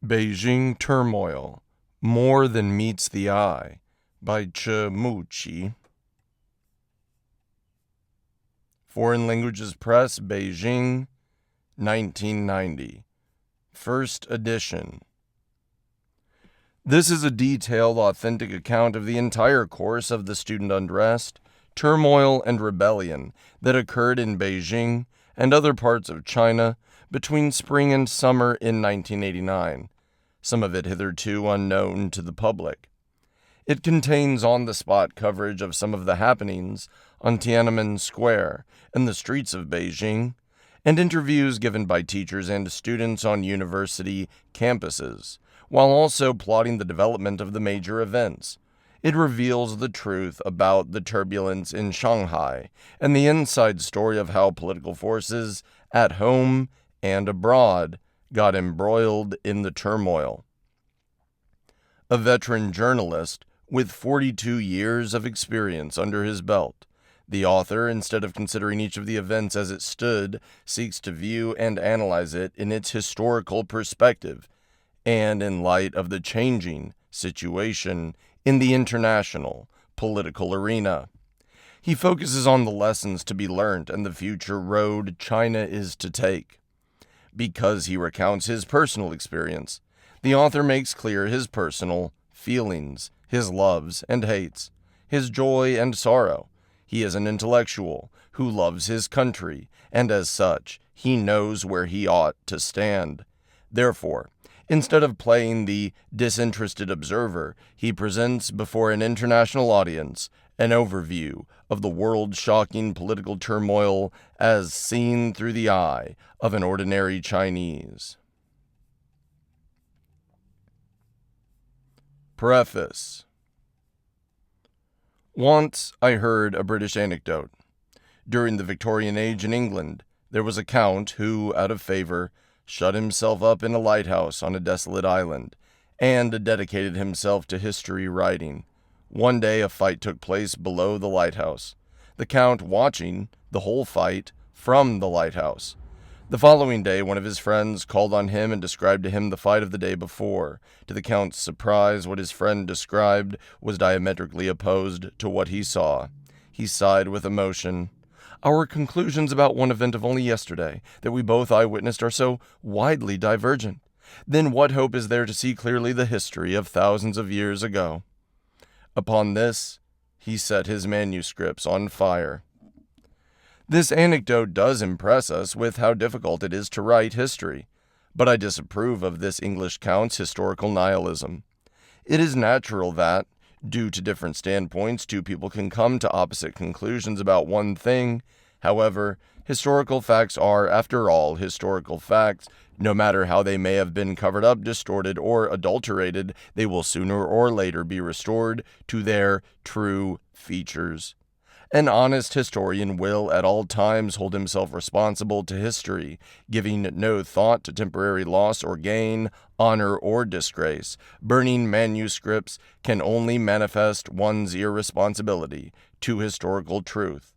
Beijing Turmoil, More Than Meets the Eye, by Mu. Foreign Languages Press, Beijing, 1990. First edition. This is a detailed, authentic account of the entire course of the student unrest, turmoil, and rebellion that occurred in Beijing and other parts of China between spring and summer in 1989, some of it hitherto unknown to the public. It contains on-the-spot coverage of some of the happenings on Tiananmen Square and the streets of Beijing, and interviews given by teachers and students on university campuses, while also plotting the development of the major events. It reveals the truth about the turbulence in Shanghai and the inside story of how political forces at home and abroad got embroiled in the turmoil. A veteran journalist with 42 years of experience under his belt, the author, instead of considering each of the events as it stood, seeks to view and analyze it in its historical perspective and in light of the changing situation in the international political arena. He focuses on the lessons to be learned and the future road China is to take. Because he recounts his personal experience, the author makes clear his personal feelings, his loves and hates, his joy and sorrow. He is an intellectual who loves his country, and as such, he knows where he ought to stand. Therefore, instead of playing the disinterested observer, he presents before an international audience an overview of the world-shocking political turmoil as seen through the eye of an ordinary Chinese. Preface. Once I heard a British anecdote. During the Victorian Age in England, there was a count who, out of favor, shut himself up in a lighthouse on a desolate island, and dedicated himself to history writing. One day a fight took place below the lighthouse, the count watching the whole fight from the lighthouse. The following day, one of his friends called on him and described to him the fight of the day before. To the count's surprise, what his friend described was diametrically opposed to what he saw. He sighed with emotion. Our conclusions about one event of only yesterday, that we both eyewitnessed, are so widely divergent. Then what hope is there to see clearly the history of thousands of years ago? Upon this, he set his manuscripts on fire. This anecdote does impress us with how difficult it is to write history, but I disapprove of this English count's historical nihilism. It is natural that, due to different standpoints, two people can come to opposite conclusions about one thing. However, historical facts are, after all, historical facts. No matter how they may have been covered up, distorted, or adulterated, they will sooner or later be restored to their true features. An honest historian will at all times hold himself responsible to history, giving no thought to temporary loss or gain, honor or disgrace. Burning manuscripts can only manifest one's irresponsibility to historical truth.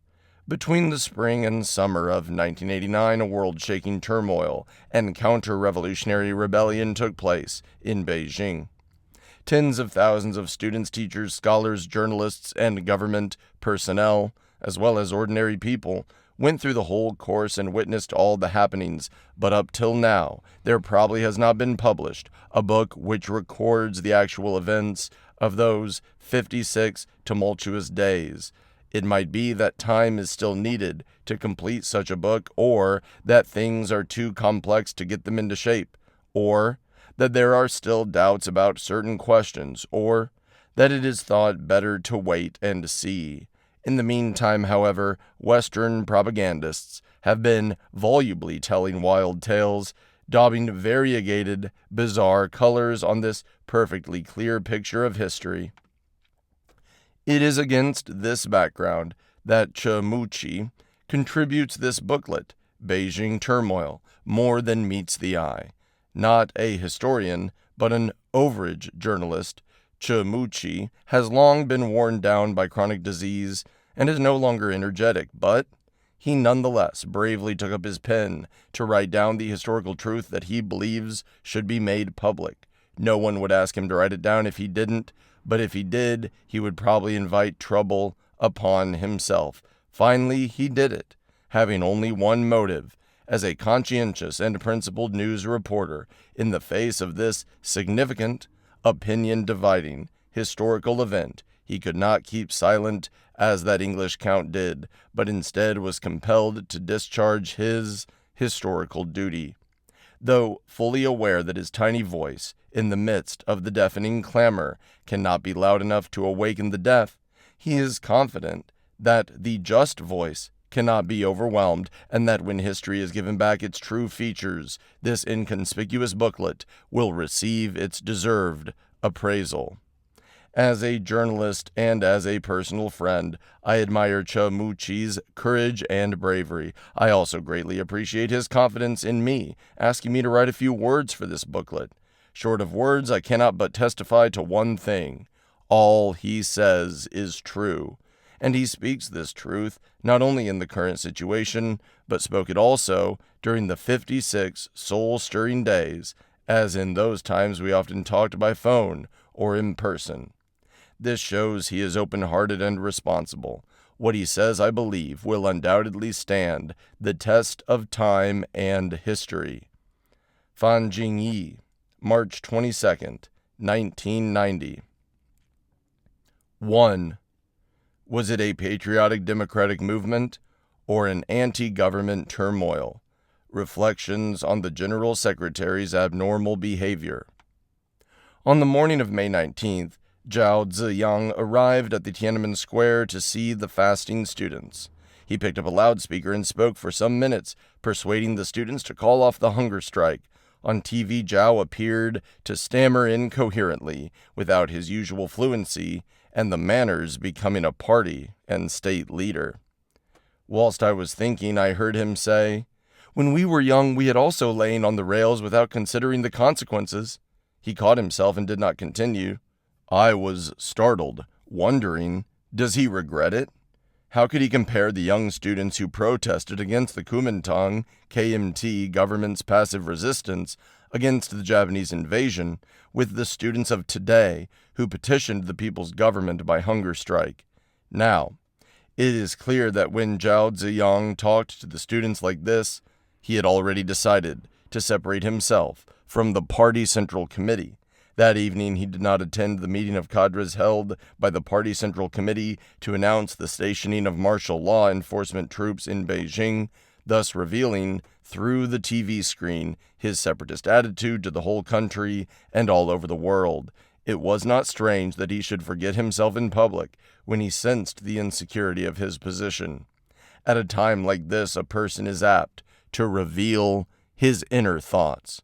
Between the spring and summer of 1989, a world-shaking turmoil and counter-revolutionary rebellion took place in Beijing. Tens of thousands of students, teachers, scholars, journalists, and government personnel, as well as ordinary people, went through the whole course and witnessed all the happenings, but up till now, there probably has not been published a book which records the actual events of those 56 tumultuous days. It might be that time is still needed to complete such a book, or that things are too complex to get them into shape, or that there are still doubts about certain questions, or that it is thought better to wait and see. In the meantime, however, Western propagandists have been volubly telling wild tales, daubing variegated, bizarre colors on this perfectly clear picture of history. It is against this background that Mu contributes this booklet, Beijing Turmoil, More Than Meets the Eye. Not a historian, but an overage journalist, Mu has long been worn down by chronic disease and is no longer energetic, but he nonetheless bravely took up his pen to write down the historical truth that he believes should be made public. No one would ask him to write it down if he didn't, but if he did, he would probably invite trouble upon himself. Finally, he did it, having only one motive. As a conscientious and principled news reporter, in the face of this significant, opinion-dividing, historical event, he could not keep silent as that English count did, but instead was compelled to discharge his historical duty. Though fully aware that his tiny voice, in the midst of the deafening clamor, cannot be loud enough to awaken the deaf, he is confident that the just voice cannot be overwhelmed, and that when history is given back its true features, this inconspicuous booklet will receive its deserved appraisal. As a journalist and as a personal friend, I admire Chamuchi's courage and bravery. I also greatly appreciate his confidence in me, asking me to write a few words for this booklet. Short of words, I cannot but testify to one thing. All he says is true. And he speaks this truth not only in the current situation, but spoke it also during the 56 soul-stirring days, as in those times we often talked by phone or in person. This shows he is open-hearted and responsible. What he says, I believe, will undoubtedly stand the test of time and history. Fan Jingyi, March 22nd, 1990. 1. Was it a patriotic democratic movement or an anti-government turmoil? Reflections on the General Secretary's abnormal behavior. On the morning of May 19th, Zhao Ziyang arrived at the Tiananmen Square to see the fasting students. He picked up a loudspeaker and spoke for some minutes, persuading the students to call off the hunger strike. On TV, Zhao appeared to stammer incoherently, without his usual fluency, and the manners becoming a party and state leader. Whilst I was thinking, I heard him say, "When we were young, we had also lain on the rails without considering the consequences." He caught himself and did not continue. I was startled, wondering, does he regret it? How could he compare the young students who protested against the Kuomintang KMT government's passive resistance against the Japanese invasion with the students of today who petitioned the people's government by hunger strike? Now, it is clear that when Zhao Ziyang talked to the students like this, he had already decided to separate himself from the party central committee. That evening, he did not attend the meeting of cadres held by the Party Central Committee to announce the stationing of martial law enforcement troops in Beijing, thus revealing, through the TV screen, his separatist attitude to the whole country and all over the world. It was not strange that he should forget himself in public when he sensed the insecurity of his position. At a time like this, a person is apt to reveal his inner thoughts.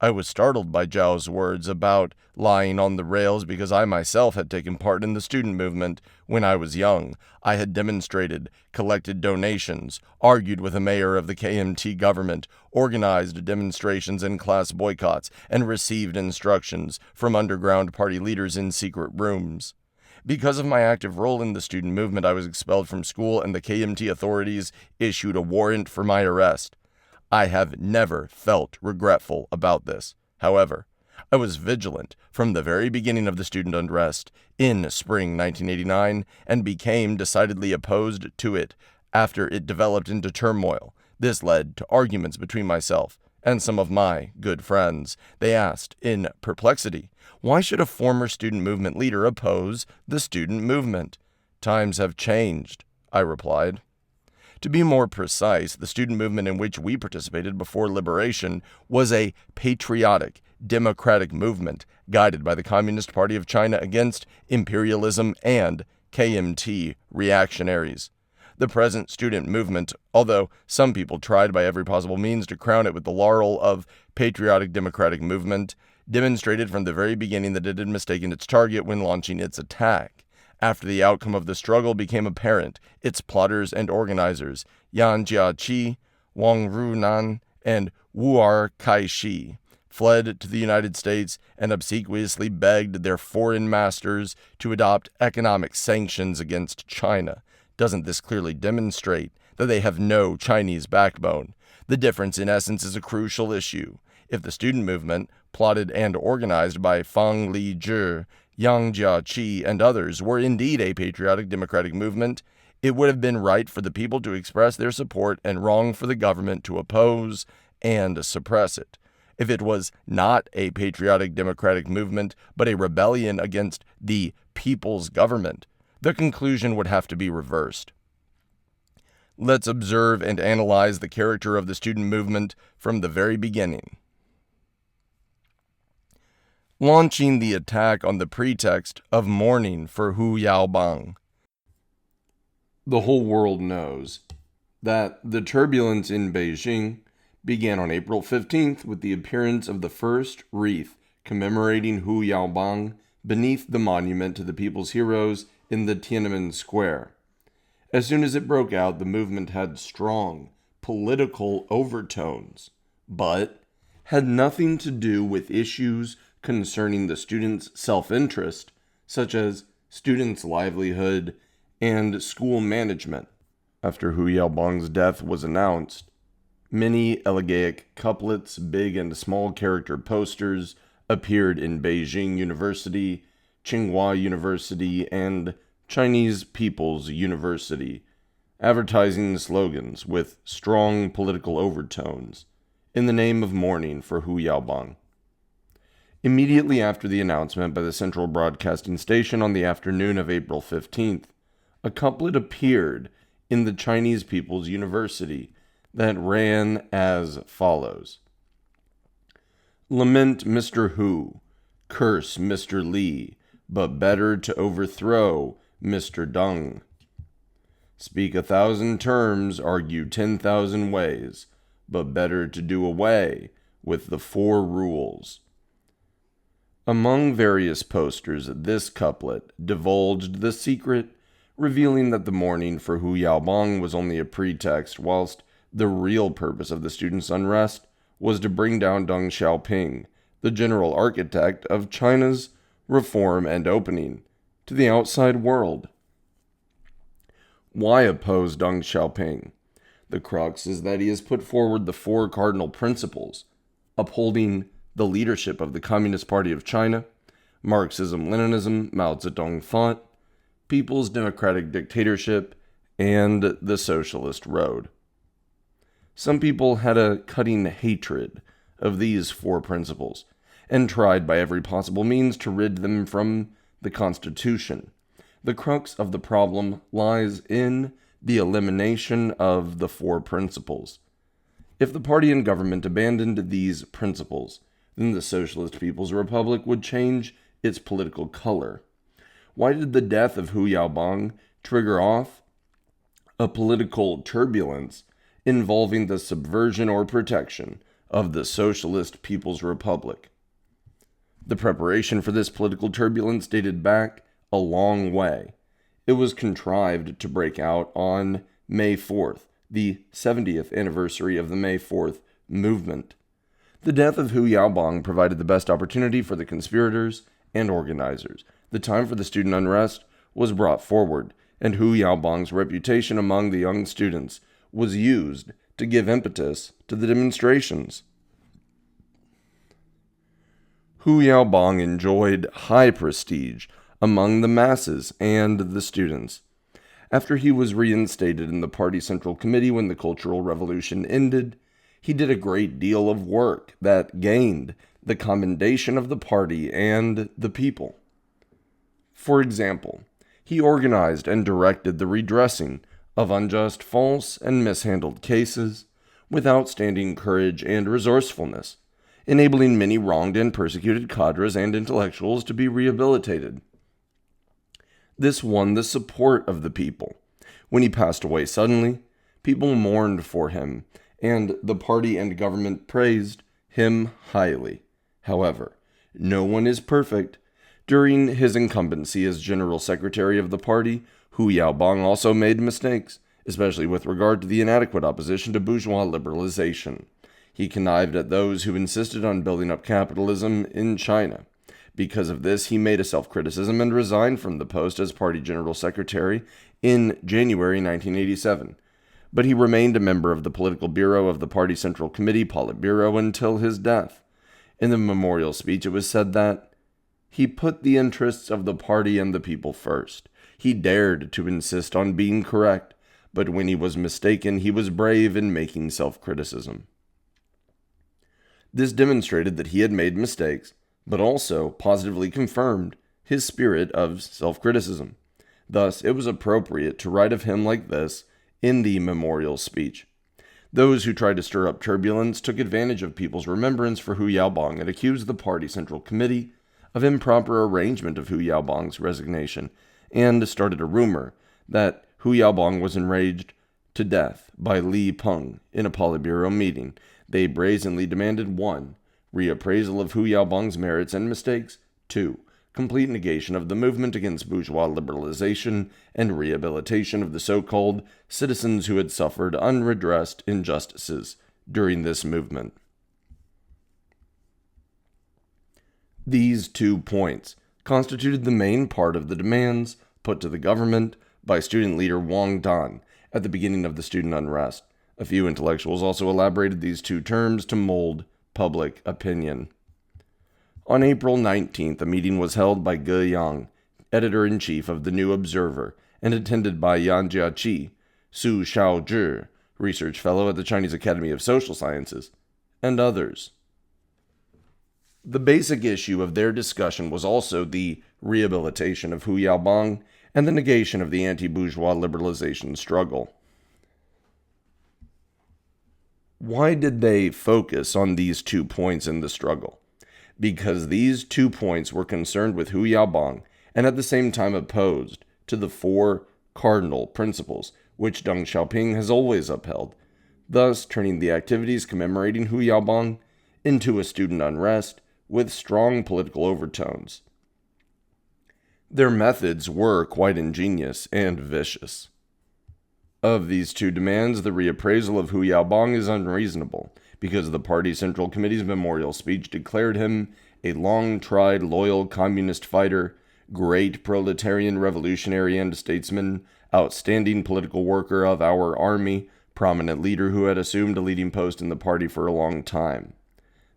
I was startled by Zhao's words about lying on the rails because I myself had taken part in the student movement when I was young. I had demonstrated, collected donations, argued with a mayor of the KMT government, organized demonstrations and class boycotts, and received instructions from underground party leaders in secret rooms. Because of my active role in the student movement, I was expelled from school and the KMT authorities issued a warrant for my arrest. I have never felt regretful about this. However, I was vigilant from the very beginning of the student unrest in spring 1989 and became decidedly opposed to it after it developed into turmoil. This led to arguments between myself and some of my good friends. They asked, in perplexity, why should a former student movement leader oppose the student movement? Times have changed, I replied. To be more precise, the student movement in which we participated before liberation was a patriotic, democratic movement guided by the Communist Party of China against imperialism and KMT reactionaries. The present student movement, although some people tried by every possible means to crown it with the laurel of patriotic democratic movement, demonstrated from the very beginning that it had mistaken its target when launching its attack. After the outcome of the struggle became apparent, its plotters and organizers, Yan Jiaqi, Wang Runan, and Wu Kai-shi, fled to the United States and obsequiously begged their foreign masters to adopt economic sanctions against China. Doesn't this clearly demonstrate that they have no Chinese backbone. The difference, in essence, is a crucial issue. If the student movement, plotted and organized by Fang Lizhi, Yang Jiaqi, and others, were indeed a patriotic democratic movement, it would have been right for the people to express their support and wrong for the government to oppose and suppress it. If it was not a patriotic democratic movement, but a rebellion against the people's government, the conclusion would have to be reversed. Let's observe and analyze the character of the student movement from the very beginning. Launching the attack on the pretext of mourning for Hu Yaobang. The whole world knows that the turbulence in Beijing began on April 15th with the appearance of the first wreath commemorating Hu Yaobang beneath the monument to the people's heroes in the Tiananmen Square. As soon as it broke out, the movement had strong political overtones, but had nothing to do with issues concerning the students' self-interest, such as students' livelihood and school management. After Hu Yaobang's death was announced, many elegiac couplets, big and small character posters appeared in Beijing University, Tsinghua University, and Chinese People's University, advertising slogans with strong political overtones in the name of mourning for Hu Yaobang. Immediately after the announcement by the Central Broadcasting Station on the afternoon of April 15th, a couplet appeared in the Chinese People's University that ran as follows. Lament Mr. Hu, curse Mr. Li, but better to overthrow Mr. Deng. Speak 1,000 terms, argue 10,000 ways, but better to do away with the 4 rules. Among various posters, this couplet divulged the secret, revealing that the mourning for Hu Yaobang was only a pretext, whilst the real purpose of the students' unrest was to bring down Deng Xiaoping, the general architect of China's reform and opening, to the outside world. Why oppose Deng Xiaoping? The crux is that he has put forward the 4 cardinal principles, upholding the leadership of the Communist Party of China, Marxism-Leninism, Mao Zedong thought, people's democratic dictatorship, and the socialist road. Some people had a cutting hatred of these 4 principles, and tried by every possible means to rid them from the Constitution. The crux of the problem lies in the elimination of the 4 principles. If the party and government abandoned these principles, then the Socialist People's Republic would change its political color. Why did the death of Hu Yaobang trigger off a political turbulence involving the subversion or protection of the Socialist People's Republic? The preparation for this political turbulence dated back a long way. It was contrived to break out on May 4th, the 70th anniversary of the May 4th movement. The death of Hu Yaobang provided the best opportunity for the conspirators and organizers. The time for the student unrest was brought forward, and Hu Yaobang's reputation among the young students was used to give impetus to the demonstrations. Hu Yaobang enjoyed high prestige among the masses and the students. After he was reinstated in the party central committee when the Cultural Revolution ended, he did a great deal of work that gained the commendation of the party and the people. For example, he organized and directed the redressing of unjust, false, and mishandled cases with outstanding courage and resourcefulness, enabling many wronged and persecuted cadres and intellectuals to be rehabilitated. This won the support of the people. When he passed away suddenly, people mourned for him, and the party and government praised him highly. However, no one is perfect. During his incumbency as General Secretary of the party, Hu Yaobang also made mistakes, especially with regard to the inadequate opposition to bourgeois liberalization. He connived at those who insisted on building up capitalism in China. Because of this, he made a self-criticism and resigned from the post as party general secretary in January 1987. but he remained a member of the political bureau of the Party Central Committee Politburo until his death. In the memorial speech, it was said that he put the interests of the party and the people first. He dared to insist on being correct, but when he was mistaken, he was brave in making self-criticism. This demonstrated that he had made mistakes, but also positively confirmed his spirit of self-criticism. Thus, it was appropriate to write of him like this in the memorial speech. Those who tried to stir up turbulence took advantage of people's remembrance for Hu Yaobang and accused the Party Central Committee of improper arrangement of Hu Yaobang's resignation, and started a rumor that Hu Yaobang was enraged to death by Li Peng in a Politburo meeting. They brazenly demanded 1. Reappraisal of Hu Yaobang's merits and mistakes, 2. Complete negation of the movement against bourgeois liberalization and rehabilitation of the so-called citizens who had suffered unredressed injustices during this movement. These 2 points constituted the main part of the demands put to the government by student leader Wang Dan at the beginning of the student unrest. A few intellectuals also elaborated these 2 terms to mold public opinion. On April 19th, a meeting was held by Ge Yang, editor-in-chief of The New Observer, and attended by Yan Jiaqi, Su Xiaozhi, research fellow at the Chinese Academy of Social Sciences, and others. The basic issue of their discussion was also the rehabilitation of Hu Yaobang and the negation of the anti-bourgeois liberalization struggle. Why did they focus on these 2 points in the struggle? Because these 2 points were concerned with Hu Yaobang and at the same time opposed to the 4 cardinal principles which Deng Xiaoping has always upheld, thus turning the activities commemorating Hu Yaobang into a student unrest with strong political overtones. Their methods were quite ingenious and vicious. Of these 2 demands, the reappraisal of Hu Yaobang is unreasonable, because the Party Central Committee's memorial speech declared him a long-tried, loyal communist fighter, great proletarian revolutionary and statesman, outstanding political worker of our army, prominent leader who had assumed a leading post in the party for a long time.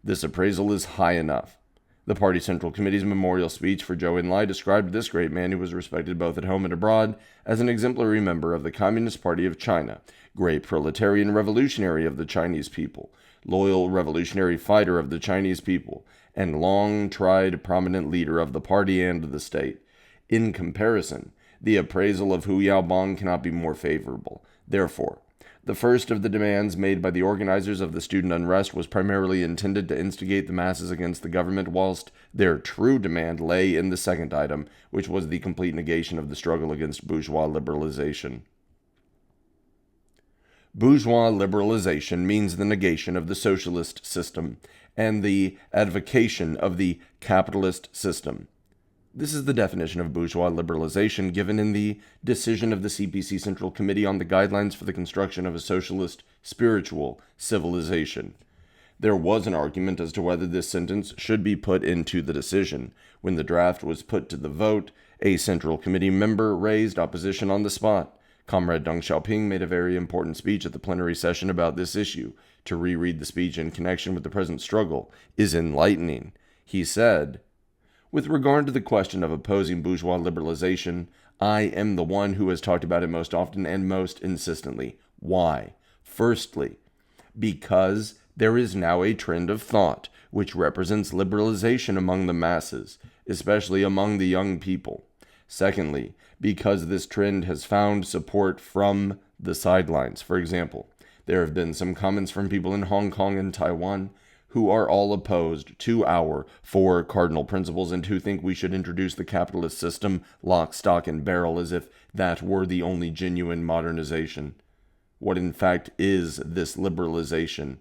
This appraisal is high enough. The Party Central Committee's memorial speech for Zhou Enlai described this great man, who was respected both at home and abroad, as an exemplary member of the Communist Party of China, great proletarian revolutionary of the Chinese people, loyal revolutionary fighter of the Chinese people, and long-tried prominent leader of the party and the state. In comparison, the appraisal of Hu Yaobang cannot be more favorable. Therefore, the first of the demands made by the organizers of the student unrest was primarily intended to instigate the masses against the government, whilst their true demand lay in the second item, which was the complete negation of the struggle against bourgeois liberalization. Bourgeois liberalization means the negation of the socialist system and the advocation of the capitalist system. This is the definition of bourgeois liberalization given in the decision of the CPC Central Committee on the Guidelines for the Construction of a Socialist Spiritual Civilization. There was an argument as to whether this sentence should be put into the decision. When the draft was put to the vote, a Central Committee member raised opposition on the spot. Comrade Deng Xiaoping made a very important speech at the plenary session about this issue. To reread the speech in connection with the present struggle is enlightening. He said, "With regard to the question of opposing bourgeois liberalization, I am the one who has talked about it most often and most insistently. Why? Firstly, because there is now a trend of thought which represents liberalization among the masses, especially among the young people. Secondly, because this trend has found support from the sidelines. For example, there have been some comments from people in Hong Kong and Taiwan who are all opposed to our 4 cardinal principles and who think we should introduce the capitalist system lock, stock, and barrel as if that were the only genuine modernization. What in fact is this liberalization?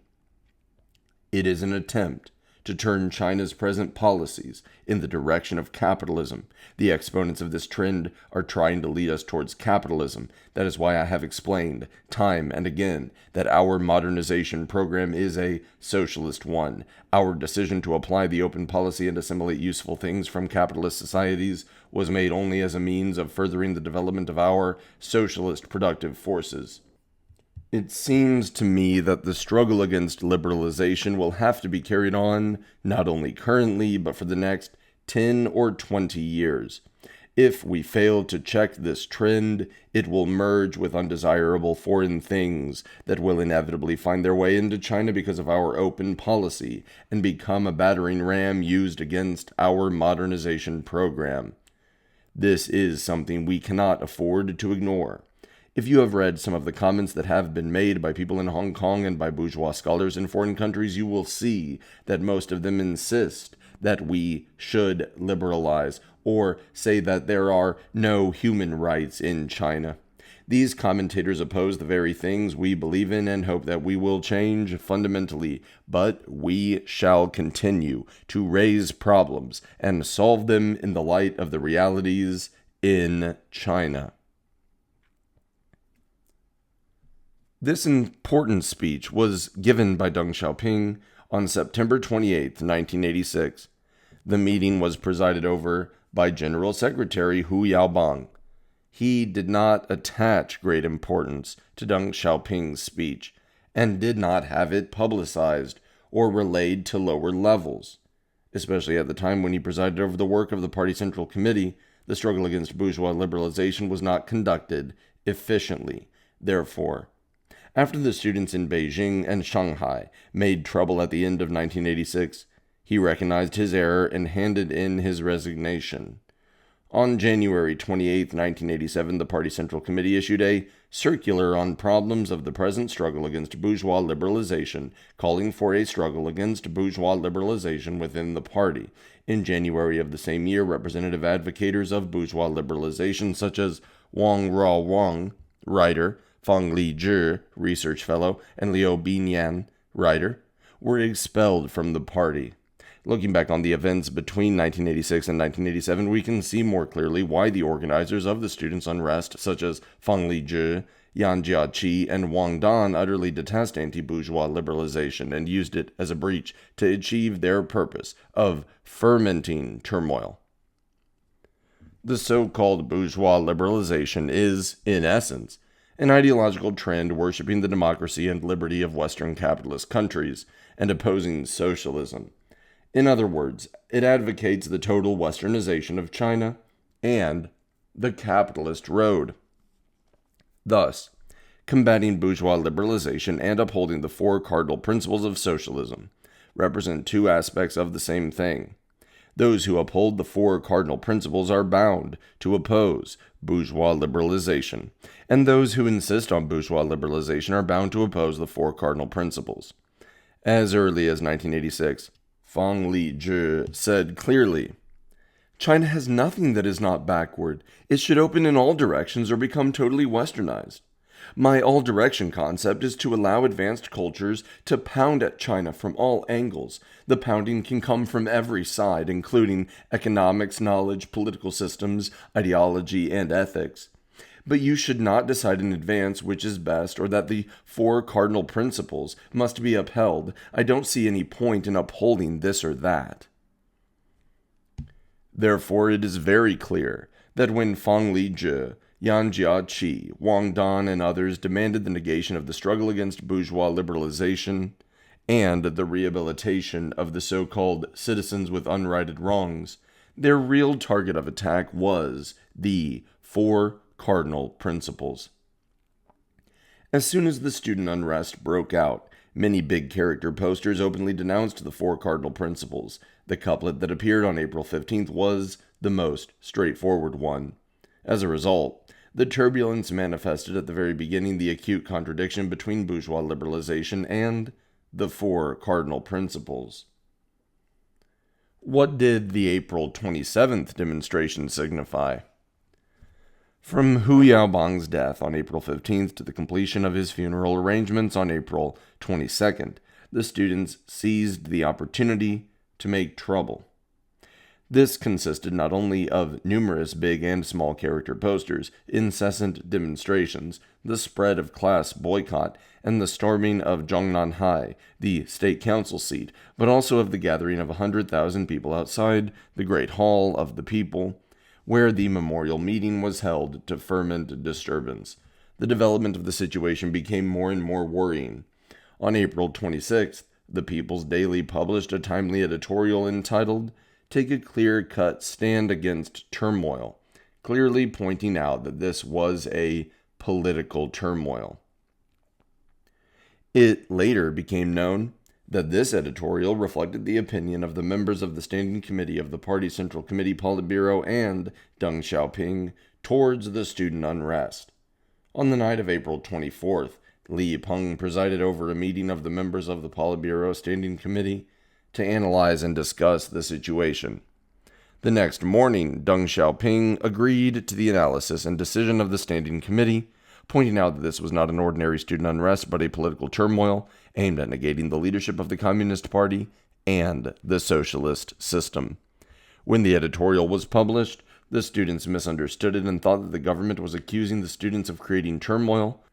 It is an attempt to turn China's present policies in the direction of capitalism. The exponents of this trend are trying to lead us towards capitalism. That is why I have explained time and again that our modernization program is a socialist one. Our decision to apply the open policy and assimilate useful things from capitalist societies was made only as a means of furthering the development of our socialist productive forces. It seems to me that the struggle against liberalization will have to be carried on not only currently, but for the next 10 or 20 years. If we fail to check this trend, it will merge with undesirable foreign things that will inevitably find their way into China because of our open policy and become a battering ram used against our modernization program. This is something we cannot afford to ignore. If you have read some of the comments that have been made by people in Hong Kong and by bourgeois scholars in foreign countries, you will see that most of them insist that we should liberalize or say that there are no human rights in China. These commentators oppose the very things we believe in and hope that we will change fundamentally, but we shall continue to raise problems and solve them in the light of the realities in China. This important speech was given by Deng Xiaoping on September 28, 1986. The meeting was presided over by General Secretary Hu Yaobang. He did not attach great importance to Deng Xiaoping's speech and did not have it publicized or relayed to lower levels. Especially at the time when he presided over the work of the Party Central Committee, the struggle against bourgeois liberalization was not conducted efficiently. Therefore, after the students in Beijing and Shanghai made trouble at the end of 1986, he recognized his error and handed in his resignation. On January 28, 1987, the Party Central Committee issued a circular on problems of the present struggle against bourgeois liberalization, calling for a struggle against bourgeois liberalization within the party. In January of the same year, representative advocators of bourgeois liberalization, such as Wang Ruowang, writer, Fang Lizhi, research fellow, and Liu Binyan, writer, were expelled from the party. Looking back on the events between 1986 and 1987, we can see more clearly why the organizers of the students' unrest, such as Fang Lizhi, Yan Jiaqi, and Wang Dan, utterly detest anti-bourgeois liberalization and used it as a breach to achieve their purpose of fermenting turmoil. The so-called bourgeois liberalization is, in essence, an ideological trend worshiping the democracy and liberty of Western capitalist countries and opposing socialism. In other words, it advocates the total westernization of China and the capitalist road. Thus, combating bourgeois liberalization and upholding the four cardinal principles of socialism represent two aspects of the same thing. Those who uphold the four cardinal principles are bound to oppose bourgeois liberalization, and those who insist on bourgeois liberalization are bound to oppose the four cardinal principles. As early as 1986, Fang Lizhi said clearly, "China has nothing that is not backward. It should open in all directions or become totally westernized. My all-direction concept is to allow advanced cultures to pound at China from all angles. The pounding can come from every side, including economics, knowledge, political systems, ideology, and ethics. But you should not decide in advance which is best or that the four cardinal principles must be upheld. I don't see any point in upholding this or that." Therefore, it is very clear that when Fang Lizhi, Yan Jiaqi, Wang Dan, and others demanded the negation of the struggle against bourgeois liberalization and the rehabilitation of the so-called citizens with unrighted wrongs, their real target of attack was the four cardinal principles. As soon as the student unrest broke out, many big character posters openly denounced the four cardinal principles. The couplet that appeared on April 15th was the most straightforward one. As a result, the turbulence manifested at the very beginning the acute contradiction between bourgeois liberalization and the four cardinal principles. What did the April 27th demonstration signify? From Hu Yaobang's death on April 15th to the completion of his funeral arrangements on April 22nd, the students seized the opportunity to make trouble. This consisted not only of numerous big and small character posters, incessant demonstrations, the spread of class boycott, and the storming of Zhongnanhai, the state council seat, but also of the gathering of 100,000 people outside the Great Hall of the People, where the memorial meeting was held to ferment disturbance. the development of the situation became more and more worrying. On April 26th, the People's Daily published a timely editorial entitled, "Take a Clear-Cut Stand Against Turmoil," clearly pointing out that this was a political turmoil. It later became known that this editorial reflected the opinion of the members of the Standing Committee of the Party Central Committee Politburo and Deng Xiaoping towards the student unrest. On the night of April 24th, Li Peng presided over a meeting of the members of the Politburo Standing Committee to analyze and discuss the situation. The next morning, Deng Xiaoping agreed to the analysis and decision of the Standing Committee, pointing out that this was not an ordinary student unrest but a political turmoil aimed at negating the leadership of the Communist Party and the socialist system. When the editorial was published, the students misunderstood it and thought that the government was accusing the students of creating turmoil,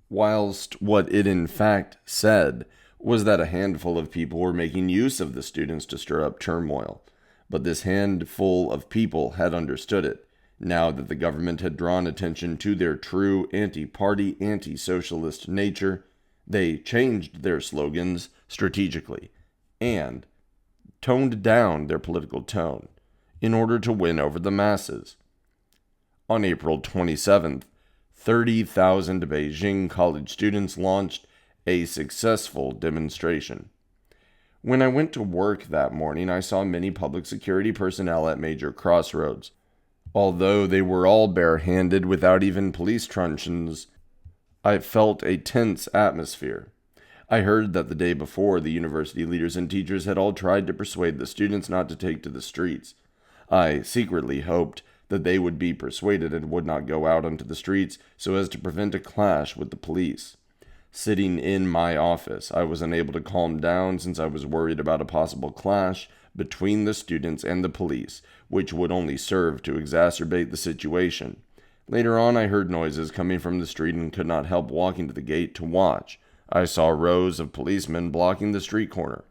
whilst what it in fact said was that a handful of people were making use of the students to stir up turmoil. But this handful of people had understood it. Now that the government had drawn attention to their true anti-party, anti-socialist nature, they changed their slogans strategically and toned down their political tone in order to win over the masses. On April 27th, 30,000 Beijing college students launched a successful demonstration. When I went to work that morning, I saw many public security personnel at major crossroads. Although they were all barehanded without even police truncheons, I felt a tense atmosphere. I heard that the day before, the university leaders and teachers had all tried to persuade the students not to take to the streets. I secretly hoped that they would be persuaded and would not go out onto the streets so as to prevent a clash with the police. Sitting in my office, I was unable to calm down since I was worried about a possible clash between the students and the police, which would only serve to exacerbate the situation. Later on, I heard noises coming from the street and could not help walking to the gate to watch. I saw rows of policemen blocking the street corner.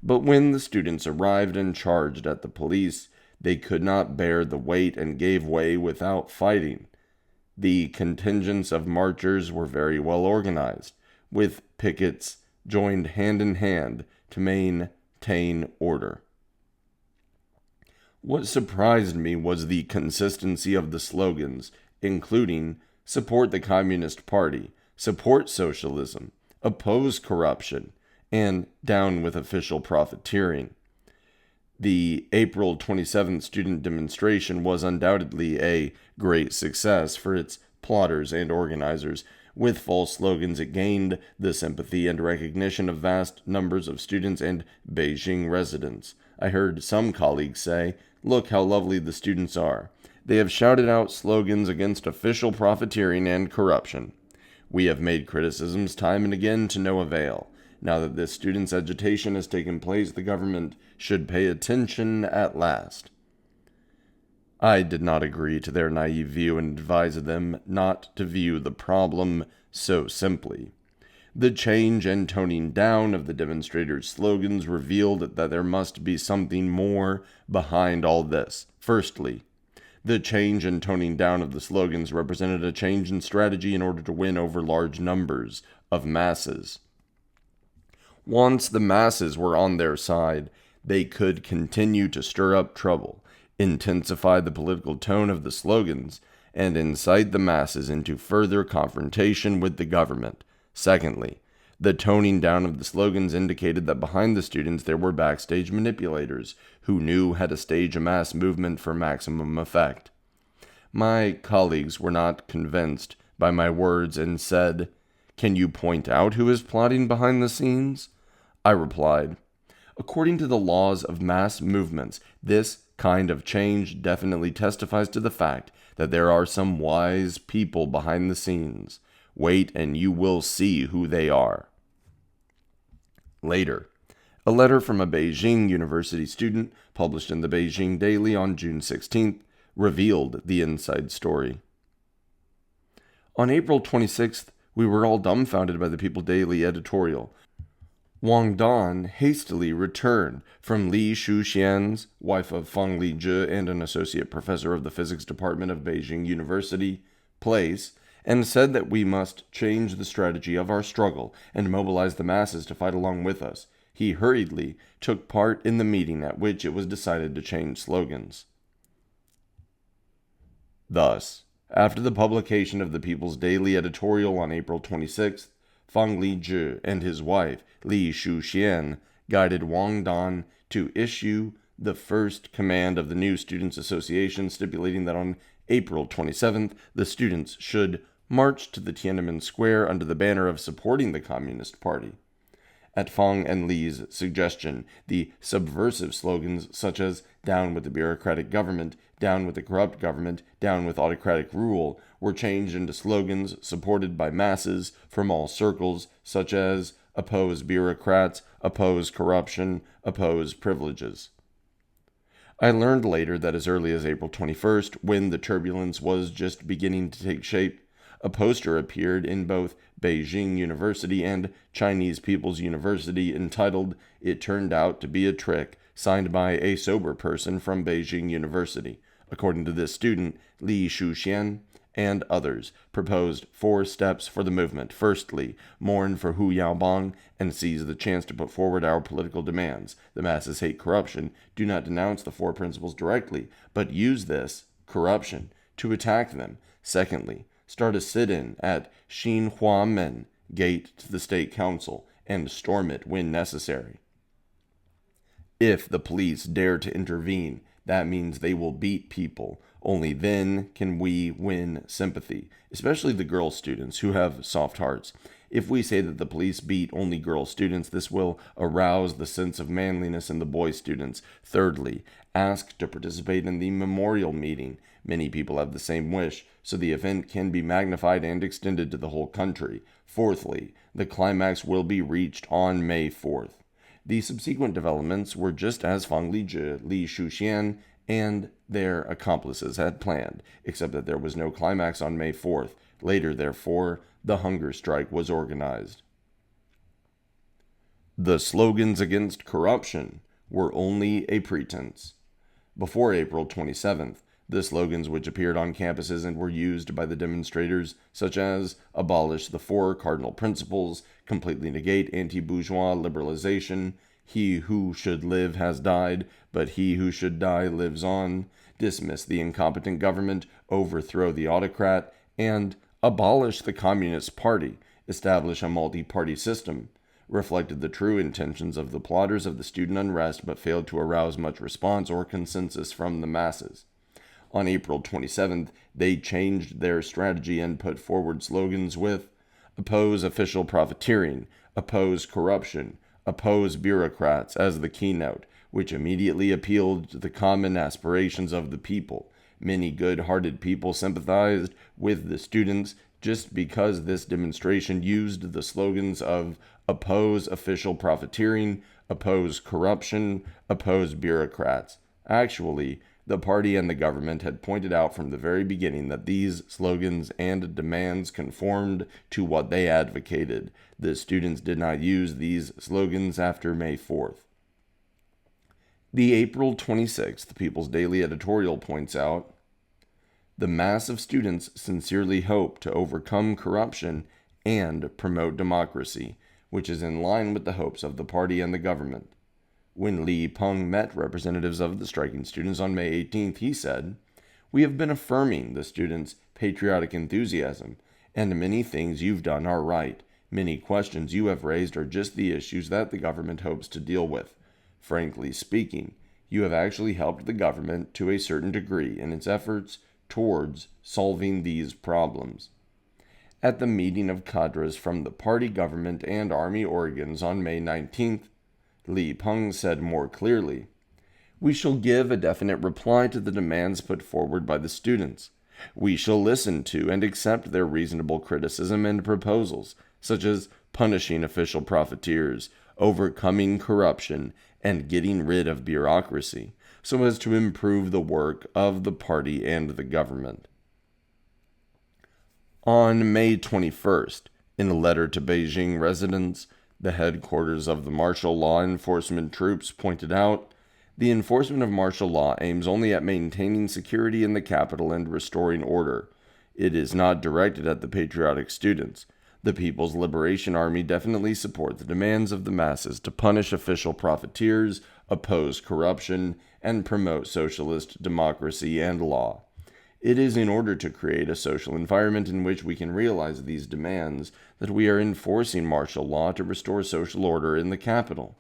But when the students arrived and charged at the police, they could not bear the weight and gave way without fighting. The contingents of marchers were very well organized, with pickets joined hand in hand to maintain order. What surprised me was the consistency of the slogans, including "Support the Communist Party," "Support Socialism," "Oppose Corruption," and "Down with Official Profiteering." The April 27th student demonstration was undoubtedly a great success for its plotters and organizers. With false slogans, it gained the sympathy and recognition of vast numbers of students and Beijing residents. I heard some colleagues say, "Look how lovely the students are. They have shouted out slogans against official profiteering and corruption. We have made criticisms time and again to no avail. Now that this students' agitation has taken place, the government should pay attention at last." I did not agree to their naive view and advised them not to view the problem so simply. The change and toning down of the demonstrators' slogans revealed that there must be something more behind all this. Firstly, the change and toning down of the slogans represented a change in strategy in order to win over large numbers of masses. Once the masses were on their side, they could continue to stir up trouble, intensify the political tone of the slogans, and incite the masses into further confrontation with the government. Secondly, the toning down of the slogans indicated that behind the students there were backstage manipulators who knew how to stage a mass movement for maximum effect. My colleagues were not convinced by my words and said, "Can you point out who is plotting behind the scenes?" I replied, "According to the laws of mass movements, this kind of change definitely testifies to the fact that there are some wise people behind the scenes. Wait and you will see who they are." Later, a letter from a Beijing University student published in the Beijing Daily on June 16th revealed the inside story. On April 26th, we were all dumbfounded by the People Daily editorial. Wang Dan hastily returned from Li Shuxian's, wife of Feng Lizhi and an associate professor of the physics department of Beijing University, place, and said that we must change the strategy of our struggle and mobilize the masses to fight along with us. He hurriedly took part in the meeting at which it was decided to change slogans. Thus, after the publication of the People's Daily editorial on April 26th, Fang Lizhi and his wife, Li Shuxian, guided Wang Dan to issue the first command of the new Students' Association, stipulating that on April 27th, the students should march to the Tiananmen Square under the banner of supporting the Communist Party. At Fang and Li's suggestion, the subversive slogans such as "Down with the bureaucratic government," "Down with the corrupt government," "Down with autocratic rule" were changed into slogans supported by masses from all circles, such as "Oppose bureaucrats," "Oppose corruption," "Oppose privileges." I learned later that as early as April 21st, when the turbulence was just beginning to take shape, a poster appeared in both Beijing University and Chinese People's University entitled "It Turned Out to Be a Trick," signed by a sober person from Beijing University. According to this student, Li Shuxian and others proposed 4 steps for the movement. Firstly, mourn for Hu Yaobang and seize the chance to put forward our political demands. The masses hate corruption. Do not denounce the 4 principles directly, but use this, corruption, to attack them. Secondly, start a sit-in at Xinhuamen Gate to the State Council and storm it when necessary. If the police dare to intervene, that means they will beat people. Only then can we win sympathy, especially the girl students who have soft hearts. If we say that the police beat only girl students, this will arouse the sense of manliness in the boy students. Thirdly, ask to participate in the memorial meeting. Many people have the same wish, so the event can be magnified and extended to the whole country. Fourthly, the climax will be reached on May 4th. The subsequent developments were just as Fang Lizhi, Li Shuxian, and their accomplices had planned, except that there was no climax on May 4th. Later, therefore, the hunger strike was organized. The slogans against corruption were only a pretense. Before April 27th, the slogans which appeared on campuses and were used by the demonstrators, such as "Abolish the 4 cardinal principles," "Completely negate anti-bourgeois liberalization," "He who should live has died, but he who should die lives on," "Dismiss the incompetent government," "Overthrow the autocrat," and "Abolish the Communist Party," "Establish a multi-party system," reflected the true intentions of the plotters of the student unrest, but failed to arouse much response or consensus from the masses. On April 27th, they changed their strategy and put forward slogans with "Oppose official profiteering," "Oppose corruption," "Oppose bureaucrats" as the keynote, which immediately appealed to the common aspirations of the people. Many good-hearted people sympathized with the students just because this demonstration used the slogans of "Oppose official profiteering," "Oppose corruption," "Oppose bureaucrats." Actually, the party and the government had pointed out from the very beginning that these slogans and demands conformed to what they advocated. The students did not use these slogans after May 4th. The April 26th People's Daily editorial points out, "The mass of students sincerely hope to overcome corruption and promote democracy, which is in line with the hopes of the party and the government." When Li Peng met representatives of the striking students on May 18th, he said, "We have been affirming the students' patriotic enthusiasm, and many things you've done are right. Many questions you have raised are just the issues that the government hopes to deal with. Frankly speaking, you have actually helped the government to a certain degree in its efforts towards solving these problems." At the meeting of cadres from the party, government, and army organs on May 19th, Li Peng said more clearly, "We shall give a definite reply to the demands put forward by the students. We shall listen to and accept their reasonable criticism and proposals, such as punishing official profiteers, overcoming corruption, and getting rid of bureaucracy, so as to improve the work of the party and the government." On May 21st, in a letter to Beijing residents, the headquarters of the martial law enforcement troops pointed out, "The enforcement of martial law aims only at maintaining security in the capital and restoring order. It is not directed at the patriotic students. The People's Liberation Army definitely support the demands of the masses to punish official profiteers, oppose corruption, and promote socialist democracy and law. It is in order to create a social environment in which we can realize these demands that we are enforcing martial law to restore social order in the capital.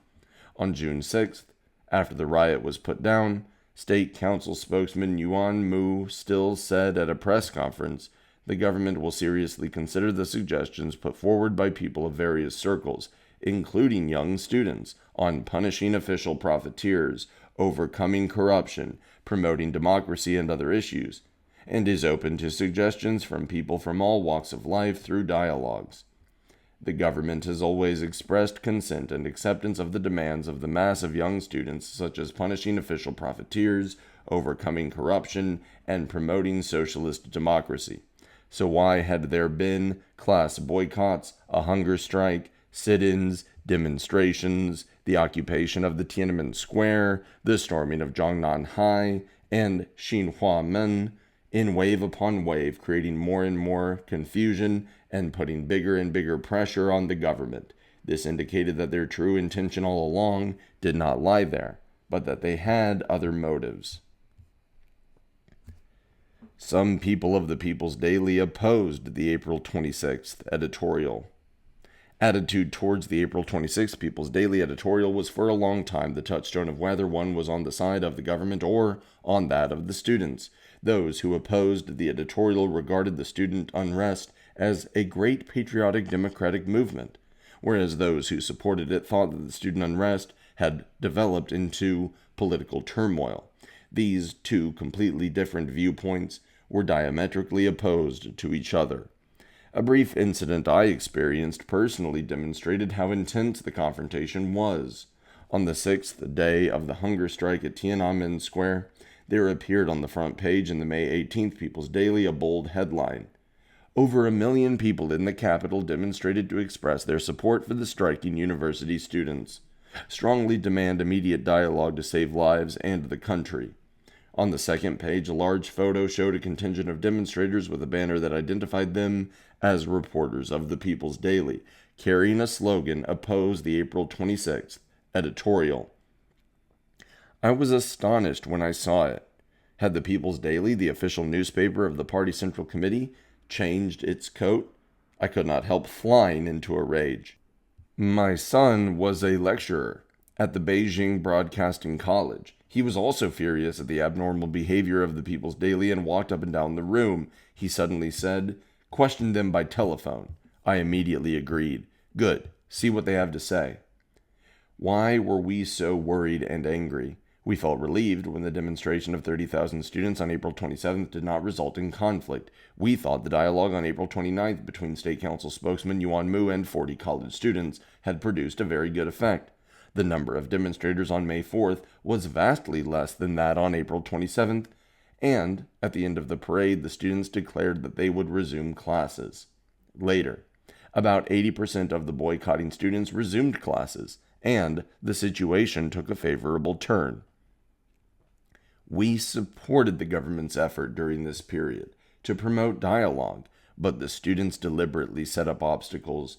On June 6th, after the riot was put down, State Council spokesman Yuan Mu still said at a press conference, the government will seriously consider the suggestions put forward by people of various circles, including young students, on punishing official profiteers, overcoming corruption, promoting democracy and other issues, and is open to suggestions from people from all walks of life through dialogues. The government has always expressed consent and acceptance of the demands of the mass of young students, such as punishing official profiteers, overcoming corruption, and promoting socialist democracy. So why had there been class boycotts, a hunger strike, sit-ins, demonstrations, the occupation of the Tiananmen Square, the storming of Zhongnan High, and Xinhuamen, in wave upon wave, creating more and more confusion and putting bigger and bigger pressure on the government? This indicated that their true intention all along did not lie there, but that they had other motives. Some people of the People's Daily opposed the April 26th editorial. Attitude towards the April 26th People's Daily editorial was for a long time the touchstone of whether one was on the side of the government or on that of the students. Those who opposed the editorial regarded the student unrest as a great patriotic democratic movement, whereas those who supported it thought that the student unrest had developed into political turmoil. These two completely different viewpoints were diametrically opposed to each other. A brief incident I experienced personally demonstrated how intense the confrontation was. On the sixth day of the hunger strike at Tiananmen Square, there appeared on the front page in the May 18th People's Daily a bold headline. Over 1 million people in the capital demonstrated to express their support for the striking university students. Strongly demand immediate dialogue to save lives and the country. On the second page, a large photo showed a contingent of demonstrators with a banner that identified them as reporters of the People's Daily, carrying a slogan, "Oppose the April 26th editorial." I was astonished when I saw it. Had the People's Daily, the official newspaper of the Party Central Committee, changed its coat? I could not help flying into a rage. My son was a lecturer at the Beijing Broadcasting College. He was also furious at the abnormal behavior of the People's Daily and walked up and down the room. He suddenly said, "Question them by telephone." I immediately agreed. Good. See what they have to say. Why were we so worried and angry? We felt relieved when the demonstration of 30,000 students on April 27th did not result in conflict. We thought the dialogue on April 29th between State Council spokesman Yuan Mu and 40 college students had produced a very good effect. The number of demonstrators on May 4th was vastly less than that on April 27th, and at the end of the parade, the students declared that they would resume classes. Later, about 80% of the boycotting students resumed classes, and the situation took a favorable turn. We supported the government's effort during this period to promote dialogue, but the students deliberately set up obstacles,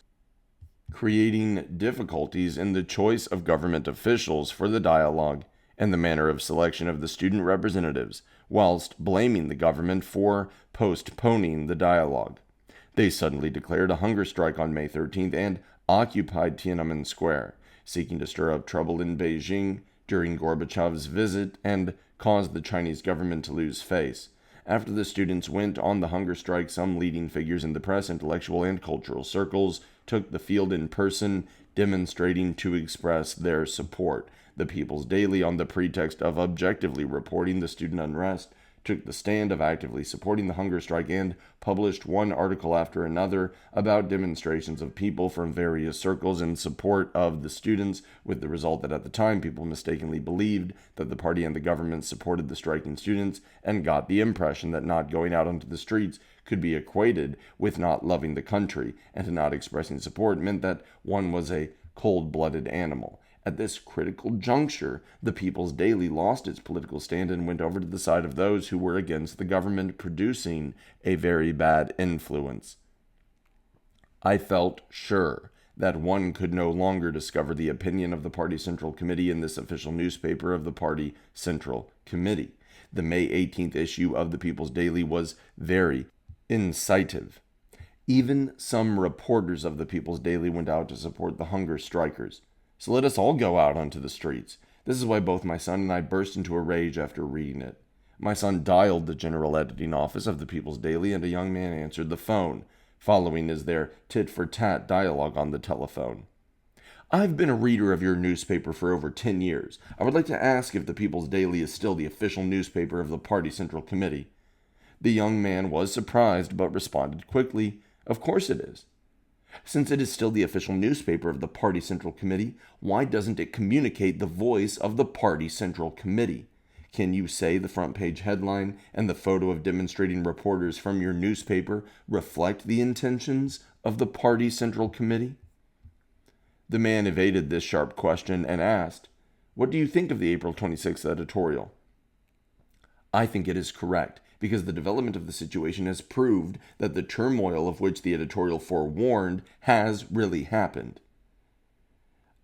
creating difficulties in the choice of government officials for the dialogue and the manner of selection of the student representatives, whilst blaming the government for postponing the dialogue. They suddenly declared a hunger strike on May 13th and occupied Tiananmen Square, seeking to stir up trouble in Beijing during Gorbachev's visit and cause the Chinese government to lose face. After the students went on the hunger strike, some leading figures in the press, intellectual, and cultural circles took the field in person, demonstrating to express their support. The People's Daily, on the pretext of objectively reporting the student unrest, took the stand of actively supporting the hunger strike and published one article after another about demonstrations of people from various circles in support of the students, with the result that at the time people mistakenly believed that the party and the government supported the striking students and got the impression that not going out onto the streets could be equated with not loving the country, and not expressing support meant that one was a cold-blooded animal. At this critical juncture, the People's Daily lost its political stand and went over to the side of those who were against the government, producing a very bad influence. I felt sure that one could no longer discover the opinion of the Party Central Committee in this official newspaper of the Party Central Committee. The May 18th issue of the People's Daily was very incisive. Even some reporters of the People's Daily went out to support the hunger strikers. So let us all go out onto the streets. This is why both my son and I burst into a rage after reading it. My son dialed the general editing office of the People's Daily, and a young man answered the phone. Following is their tit-for-tat dialogue on the telephone. I've been a reader of your newspaper for over 10 years. I would like to ask if the People's Daily is still the official newspaper of the Party Central Committee. The young man was surprised, but responded quickly, "Of course it is." Since it is still the official newspaper of the Party Central Committee, why doesn't it communicate the voice of the Party Central Committee? Can you say the front page headline and the photo of demonstrating reporters from your newspaper reflect the intentions of the Party Central Committee? The man evaded this sharp question and asked, "What do you think of the April 26th editorial?" "I think it is correct, because the development of the situation has proved that the turmoil of which the editorial forewarned has really happened."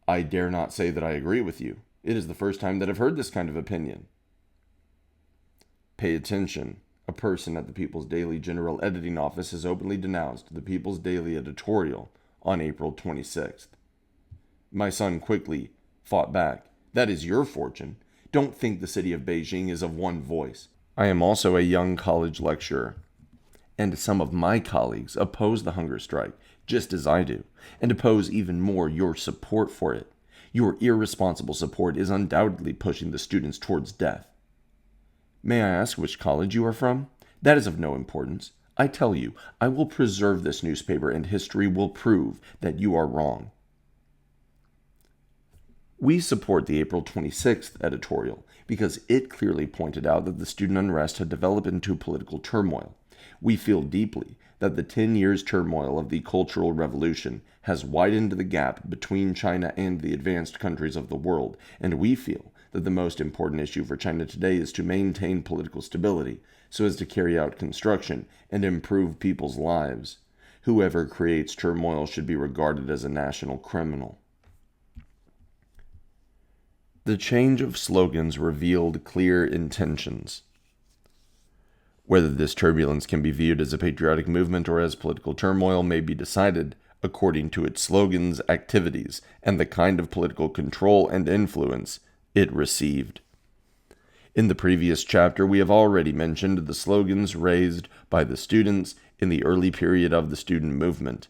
"I dare not say that I agree with you. It is the first time that I've heard this kind of opinion." Pay attention. A person at the People's Daily General Editing Office has openly denounced the People's Daily editorial on April 26th. My son quickly fought back. "That is your fortune. Don't think the city of Beijing is of one voice. I am also a young college lecturer, and some of my colleagues oppose the hunger strike, just as I do, and oppose even more your support for it. Your irresponsible support is undoubtedly pushing the students towards death." "May I ask which college you are from?" "That is of no importance. I tell you, I will preserve this newspaper, and history will prove that you are wrong." We support the April 26th editorial because it clearly pointed out that the student unrest had developed into political turmoil. We feel deeply that the 10 years turmoil of the Cultural Revolution has widened the gap between China and the advanced countries of the world, and we feel that the most important issue for China today is to maintain political stability so as to carry out construction and improve people's lives. Whoever creates turmoil should be regarded as a national criminal. The change of slogans revealed clear intentions. Whether this turbulence can be viewed as a patriotic movement or as political turmoil may be decided according to its slogans, activities, and the kind of political control and influence it received. In the previous chapter, we have already mentioned the slogans raised by the students in the early period of the student movement.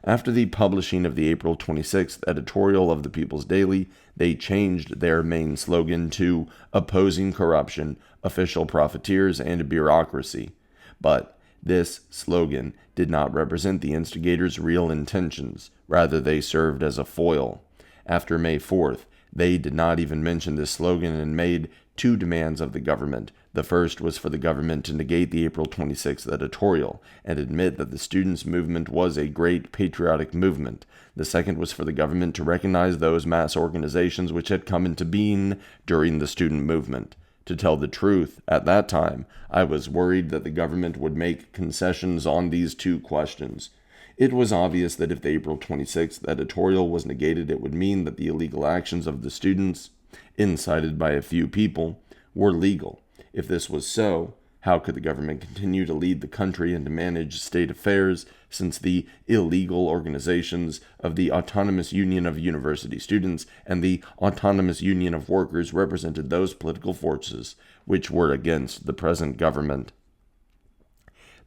After the publishing of the April 26th editorial of the People's Daily, they changed their main slogan to "Opposing Corruption, Official Profiteers, and Bureaucracy." But this slogan did not represent the instigators' real intentions. Rather, they served as a foil. After May 4th, they did not even mention this slogan and made two demands of the government. The first was for the government to negate the April 26th editorial and admit that the students' movement was a great patriotic movement. The second was for the government to recognize those mass organizations which had come into being during the student movement. To tell the truth, at that time, I was worried that the government would make concessions on these two questions. It was obvious that if the April 26th editorial was negated, it would mean that the illegal actions of the students, incited by a few people, were legal. If this was so, how could the government continue to lead the country and to manage state affairs, since the illegal organizations of the Autonomous Union of University Students and the Autonomous Union of Workers represented those political forces which were against the present government?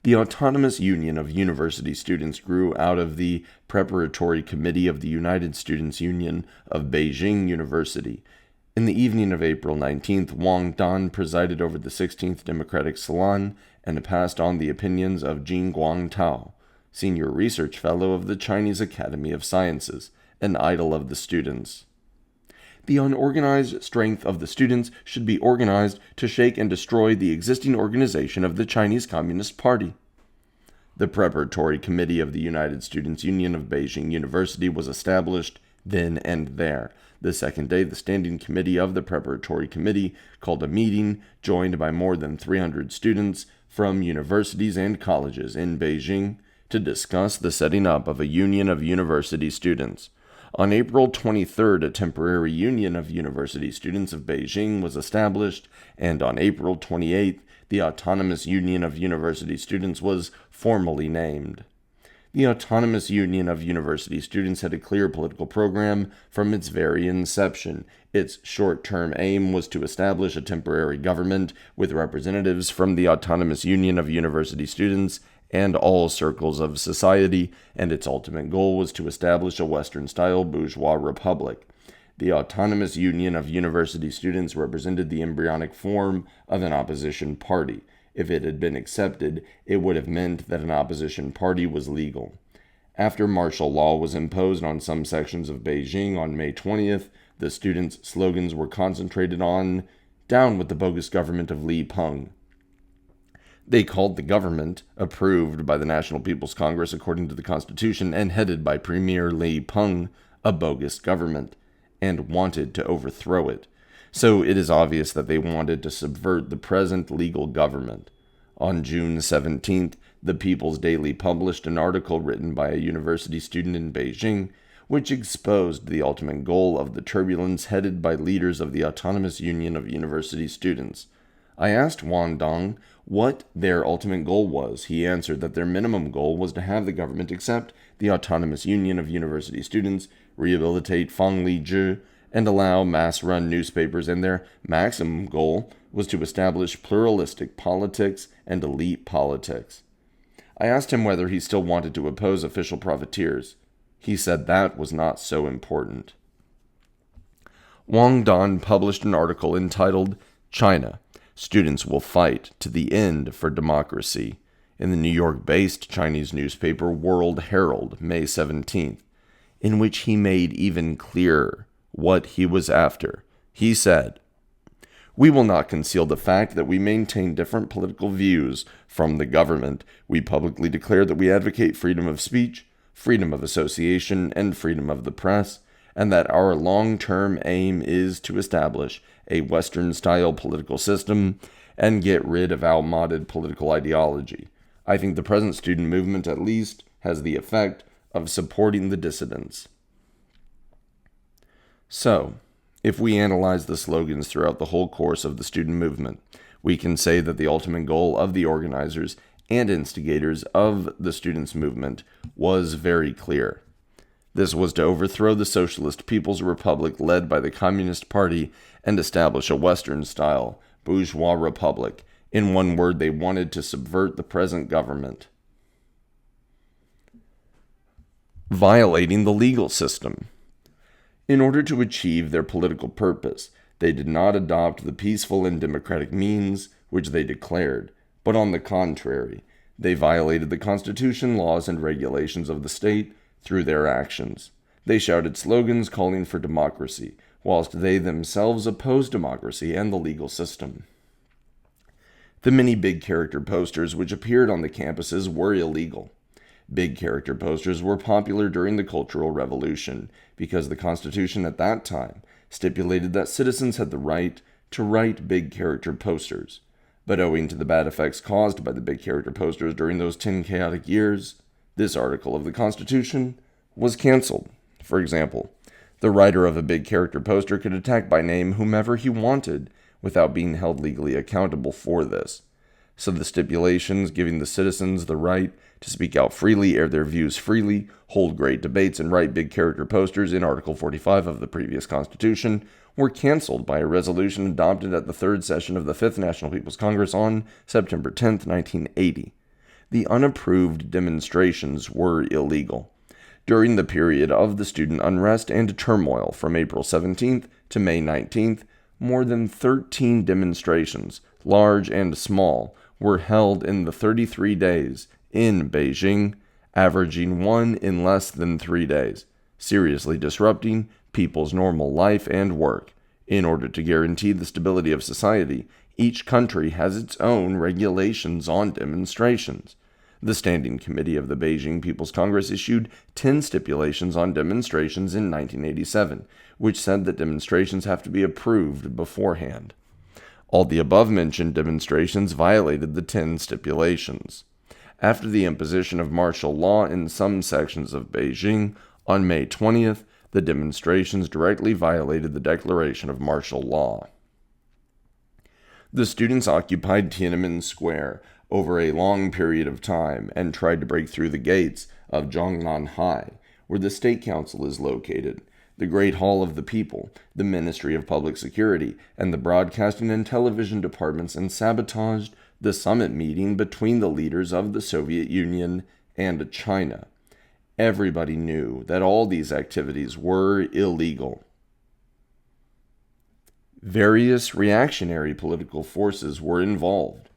The Autonomous Union of University Students grew out of the Preparatory Committee of the United Students' Union of Beijing University. In the evening of April 19th, Wang Dan presided over the 16th Democratic Salon and passed on the opinions of Jing Guangtao, Senior Research Fellow of the Chinese Academy of Sciences, an idol of the students. The unorganized strength of the students should be organized to shake and destroy the existing organization of the Chinese Communist Party. The Preparatory Committee of the United Students' Union of Beijing University was established then and there. The second day, the Standing Committee of the Preparatory Committee called a meeting joined by more than 300 students from universities and colleges in Beijing to discuss the setting up of a union of university students. On April 23rd, a temporary union of university students of Beijing was established, and on April 28th, the Autonomous Union of University Students was formally named. The Autonomous Union of University Students had a clear political program from its very inception. Its short-term aim was to establish a temporary government with representatives from the Autonomous Union of University Students and all circles of society, and its ultimate goal was to establish a Western-style bourgeois republic. The Autonomous Union of University Students represented the embryonic form of an opposition party. If it had been accepted, it would have meant that an opposition party was legal. After martial law was imposed on some sections of Beijing on May 20th, the students' slogans were concentrated on "Down with the bogus government of Li Peng." They called the government, approved by the National People's Congress according to the Constitution and headed by Premier Li Peng, a bogus government, and wanted to overthrow it. So it is obvious that they wanted to subvert the present legal government. On June 17th, the People's Daily published an article written by a university student in Beijing, which exposed the ultimate goal of the turbulence headed by leaders of the Autonomous Union of University Students. I asked Wang Dong what their ultimate goal was. He answered that their minimum goal was to have the government accept the Autonomous Union of University Students, rehabilitate Fang Lizhi, and allow mass-run newspapers, and their maximum goal was to establish pluralistic politics and elite politics. I asked him whether he still wanted to oppose official profiteers. He said that was not so important. Wang Dong published an article entitled "China, Students Will Fight to the End for Democracy" in the New York-based Chinese newspaper World Herald, May 17th, in which he made even clearer what he was after. He said, "We will not conceal the fact that we maintain different political views from the government. We publicly declare that we advocate freedom of speech, freedom of association, and freedom of the press, and that our long-term aim is to establish a Western-style political system and get rid of outmoded political ideology. I think the present student movement, at least, has the effect of supporting the dissidents." So, if we analyze the slogans throughout the whole course of the student movement, we can say that the ultimate goal of the organizers and instigators of the students' movement was very clear. This was to overthrow the Socialist People's Republic led by the Communist Party and establish a Western-style bourgeois republic. In one word, they wanted to subvert the present government. Violating the legal system. In order to achieve their political purpose, they did not adopt the peaceful and democratic means which they declared, but on the contrary, they violated the Constitution, laws, and regulations of the state through their actions. They shouted slogans calling for democracy, whilst they themselves opposed democracy and the legal system. The many big character posters which appeared on the campuses were illegal. Big character posters were popular during the Cultural Revolution because the Constitution at that time stipulated that citizens had the right to write big character posters. But owing to the bad effects caused by the big character posters during those 10 chaotic years, this article of the Constitution was canceled. For example, the writer of a big character poster could attack by name whomever he wanted without being held legally accountable for this. So the stipulations giving the citizens the right to speak out freely, air their views freely, hold great debates, and write big character posters in Article 45 of the previous Constitution were canceled by a resolution adopted at the third session of the Fifth National People's Congress on September 10, 1980. The unapproved demonstrations were illegal. During the period of the student unrest and turmoil from April 17th to May 19th, more than 13 demonstrations, large and small, were held in the 33 days in Beijing, averaging one in less than 3 days, seriously disrupting people's normal life and work. In order to guarantee the stability of society, each country has its own regulations on demonstrations. The Standing Committee of the Beijing People's Congress issued 10 stipulations on demonstrations in 1987, which said that demonstrations have to be approved beforehand. All the above-mentioned demonstrations violated the 10 stipulations. After the imposition of martial law in some sections of Beijing on May 20th, the demonstrations directly violated the declaration of martial law. The students occupied Tiananmen Square over a long period of time and tried to break through the gates of Zhongnan High, where the State Council is located, the Great Hall of the People, the Ministry of Public Security, and the Broadcasting and Television departments, and sabotaged the summit meeting between the leaders of the Soviet Union and China. Everybody knew that all these activities were illegal. Various reactionary political forces were involved.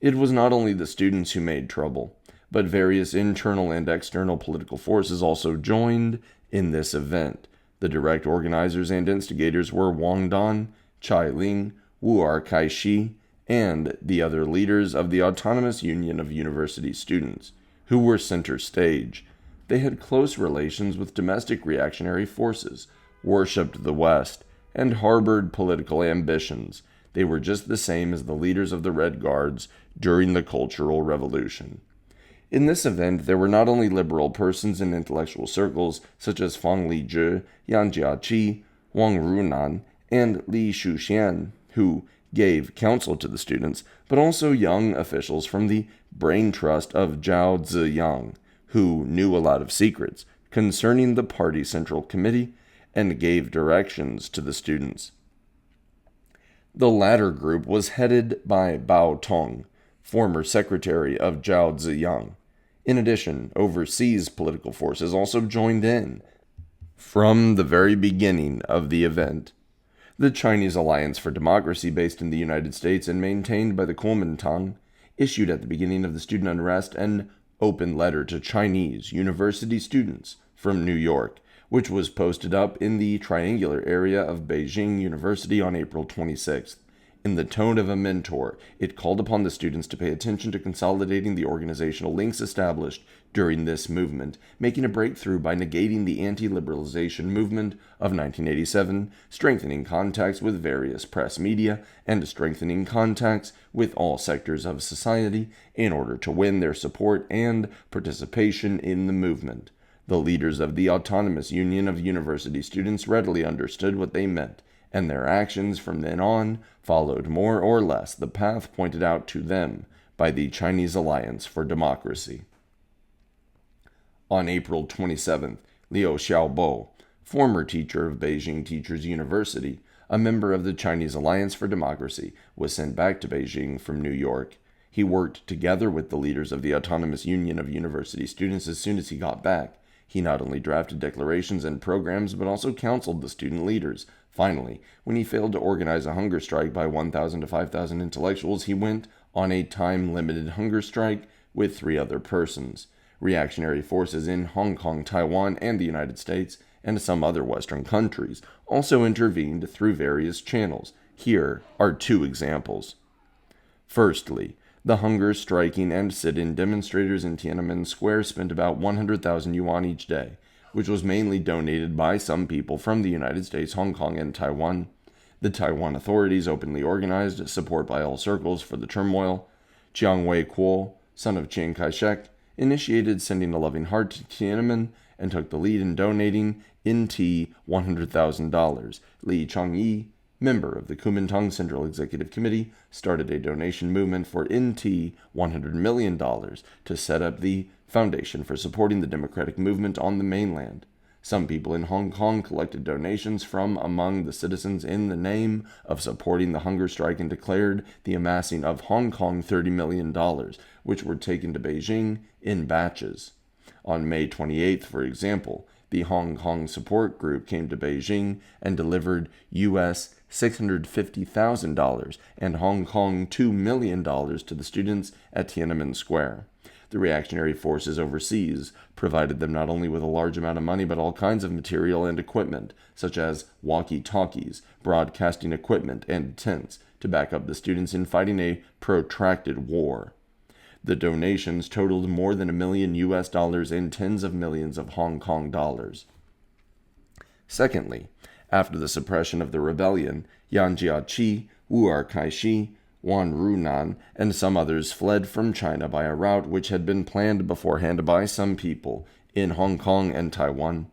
It was not only the students who made trouble, but various internal and external political forces also joined in this event. The direct organizers and instigators were Wang Dan, Chai Ling, Wu Kai-shi, and the other leaders of the Autonomous Union of University Students, who were center stage. They had close relations with domestic reactionary forces, worshipped the West, and harbored political ambitions. They were just the same as the leaders of the Red Guards during the Cultural Revolution. In this event, there were not only liberal persons in intellectual circles such as Fang Lizhi, Yang Jiaqi, Wang Runan, and Li Shuxian, who gave counsel to the students, but also young officials from the brain trust of Zhao Ziyang, who knew a lot of secrets concerning the party central committee and gave directions to the students. The latter group was headed by Bao Tong, former secretary of Zhao Ziyang. In addition, overseas political forces also joined in. From the very beginning of the event, the Chinese Alliance for Democracy, based in the United States and maintained by the Kuomintang, issued at the beginning of the student unrest an open letter to Chinese university students from New York, which was posted up in the triangular area of Beijing University on April 26th. In the tone of a mentor, it called upon the students to pay attention to consolidating the organizational links established during this movement, making a breakthrough by negating the anti-liberalization movement of 1987, strengthening contacts with various press media, and strengthening contacts with all sectors of society in order to win their support and participation in the movement. The leaders of the Autonomous Union of University Students readily understood what they meant, and their actions from then on followed more or less the path pointed out to them by the Chinese Alliance for Democracy. On April 27th, Liu Xiaobo, former teacher of Beijing Teachers University, a member of the Chinese Alliance for Democracy, was sent back to Beijing from New York. He worked together with the leaders of the Autonomous Union of University Students as soon as he got back. He not only drafted declarations and programs, but also counseled the student leaders. Finally, when he failed to organize a hunger strike by 1,000 to 5,000 intellectuals, he went on a time-limited hunger strike with 3 other persons. Reactionary forces in Hong Kong, Taiwan, and the United States, and some other Western countries, also intervened through various channels. Here are 2 examples. Firstly, the hunger striking and sit-in demonstrators in Tiananmen Square spent about 100,000 yuan each day, which was mainly donated by some people from the United States, Hong Kong, and Taiwan. The Taiwan authorities openly organized support by all circles for the turmoil. Chiang Wei-kuo, son of Chiang Kai-shek, initiated sending a loving heart to Tiananmen and took the lead in donating NT $100,000. Li Changyi, member of the Kuomintang Central Executive Committee, started a donation movement for NT $100 million to set up the Foundation for Supporting the Democratic Movement on the mainland. Some people in Hong Kong collected donations from among the citizens in the name of supporting the hunger strike and declared the amassing of Hong Kong $30 million, which were taken to Beijing in batches. On May 28th, for example, the Hong Kong support group came to Beijing and delivered US $650,000 and Hong Kong $2 million to the students at Tiananmen Square. The reactionary forces overseas provided them not only with a large amount of money, but all kinds of material and equipment, such as walkie-talkies, broadcasting equipment, and tents, to back up the students in fighting a protracted war. The donations totaled more than $1 million and tens of millions of Hong Kong dollars. Secondly, after the suppression of the rebellion, Yan Jiaqi, Wu Erkai-shi, Wan Runan, and some others fled from China by a route which had been planned beforehand by some people in Hong Kong and Taiwan.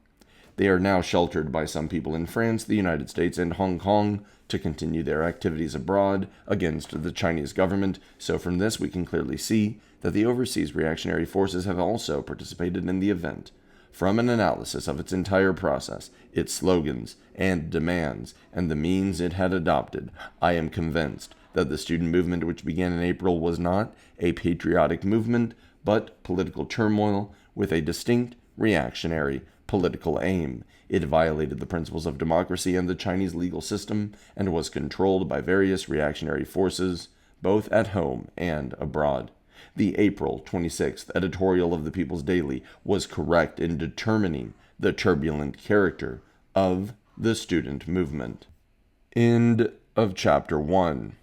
They are now sheltered by some people in France, the United States, and Hong Kong to continue their activities abroad against the Chinese government. So from this we can clearly see that the overseas reactionary forces have also participated in the event. From an analysis of its entire process, its slogans and demands, and the means it had adopted, I am convinced that the student movement which began in April was not a patriotic movement, but political turmoil with a distinct reactionary political aim. It violated the principles of democracy and the Chinese legal system and was controlled by various reactionary forces, both at home and abroad. The April 26th editorial of the People's Daily was correct in determining the turbulent character of the student movement. End of Chapter 1.